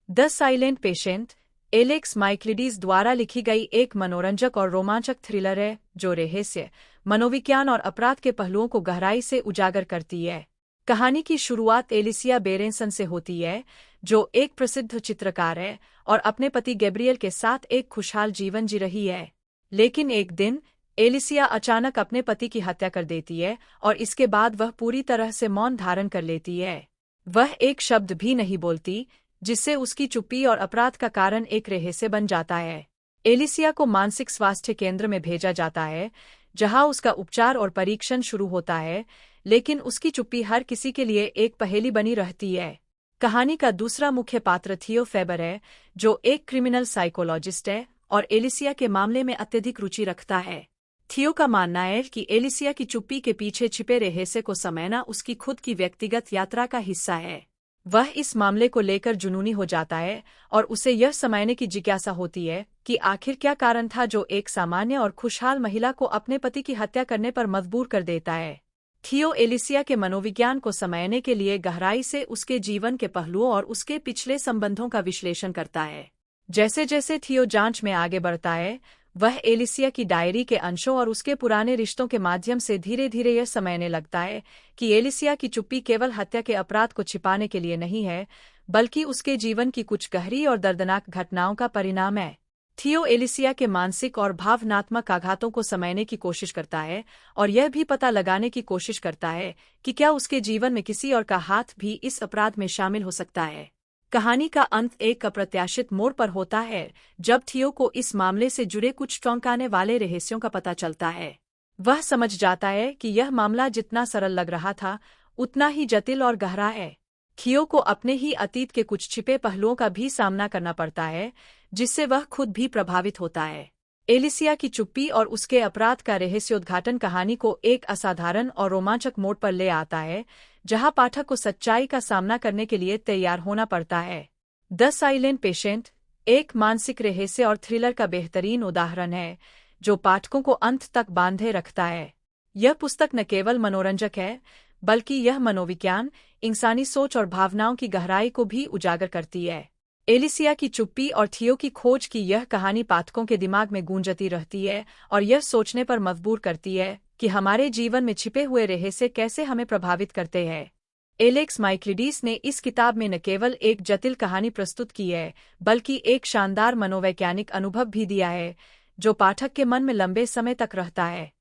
The silent patient Alex माइक्लिडीज द्वारा लिखी गई एक मनोरंजक और रोमांचक थ्रिलर है जो रहस्य, मनोविज्ञान और अपराध के पहलुओं को गहराई से उजागर करती है। कहानी की शुरुआत एलिसिया बेरेंसन से होती है, जो एक प्रसिद्ध चित्रकार है और अपने पति गैब्रियल के साथ एक खुशहाल जीवन जी रही है। लेकिन एक दिन एलिसिया अचानक अपने पति की हत्या कर देती है और इसके बाद वह पूरी तरह से मौन धारण कर लेती है। वह एक शब्द भी नहीं बोलती, जिससे उसकी चुप्पी और अपराध का कारण एक रहस्य बन जाता है। एलिसिया को मानसिक स्वास्थ्य केंद्र में भेजा जाता है, जहां उसका उपचार और परीक्षण शुरू होता है, लेकिन उसकी चुप्पी हर किसी के लिए एक पहेली बनी रहती है। कहानी का दूसरा मुख्य पात्र थियो फेबर है, जो एक क्रिमिनल साइकोलॉजिस्ट है और एलिसिया के मामले में अत्यधिक रुचि रखता है। थियो का मानना है कि एलिसिया की चुप्पी के पीछे छिपे रहस्य को समझना उसकी खुद की व्यक्तिगत यात्रा का हिस्सा है। वह इस मामले को लेकर जुनूनी हो जाता है और उसे यह समझने की जिज्ञासा होती है कि आखिर क्या कारण था जो एक सामान्य और खुशहाल महिला को अपने पति की हत्या करने पर मजबूर कर देता है। थियो एलिसिया के मनोविज्ञान को समझने के लिए गहराई से उसके जीवन के पहलुओं और उसके पिछले संबंधों का विश्लेषण करता है। जैसे जैसे थियो जांच में आगे बढ़ता है, वह एलिसिया की डायरी के अंशों और उसके पुराने रिश्तों के माध्यम से धीरे धीरे यह समझने लगता है कि एलिसिया की चुप्पी केवल हत्या के अपराध को छिपाने के लिए नहीं है, बल्कि उसके जीवन की कुछ गहरी और दर्दनाक घटनाओं का परिणाम है। थियो एलिसिया के मानसिक और भावनात्मक आघातों को समझने की कोशिश करता है और यह भी पता लगाने की कोशिश करता है कि क्या उसके जीवन में किसी और का हाथ भी इस अपराध में शामिल हो सकता है। कहानी का अंत एक अप्रत्याशित मोड़ पर होता है, जब थियो को इस मामले से जुड़े कुछ चौंकाने वाले रहस्यों का पता चलता है। वह समझ जाता है कि यह मामला जितना सरल लग रहा था, उतना ही जटिल और गहरा है। थियो को अपने ही अतीत के कुछ छिपे पहलुओं का भी सामना करना पड़ता है, जिससे वह खुद भी प्रभावित होता है। एलिसिया की चुप्पी और उसके अपराध का रहस्योद्घाटन कहानी को एक असाधारण और रोमांचक मोड़ पर ले आता है, जहां पाठक को सच्चाई का सामना करने के लिए तैयार होना पड़ता है। द साइलेंट पेशेंट एक मानसिक रहस्य और थ्रिलर का बेहतरीन उदाहरण है, जो पाठकों को अंत तक बांधे रखता है। यह पुस्तक न केवल मनोरंजक है, बल्कि यह मनोविज्ञान, इंसानी सोच और भावनाओं की गहराई को भी उजागर करती है। एलिसिया की चुप्पी और थियो की खोज की यह कहानी पाठकों के दिमाग में गूंजती रहती है और यह सोचने पर मजबूर करती है कि हमारे जीवन में छिपे हुए रहस्य कैसे हमें प्रभावित करते हैं। एलेक्स माइक्लिडीज ने इस किताब में न केवल एक जटिल कहानी प्रस्तुत की है, बल्कि एक शानदार मनोवैज्ञानिक अनुभव भी दिया है, जो पाठक के मन में लंबे समय तक रहता है।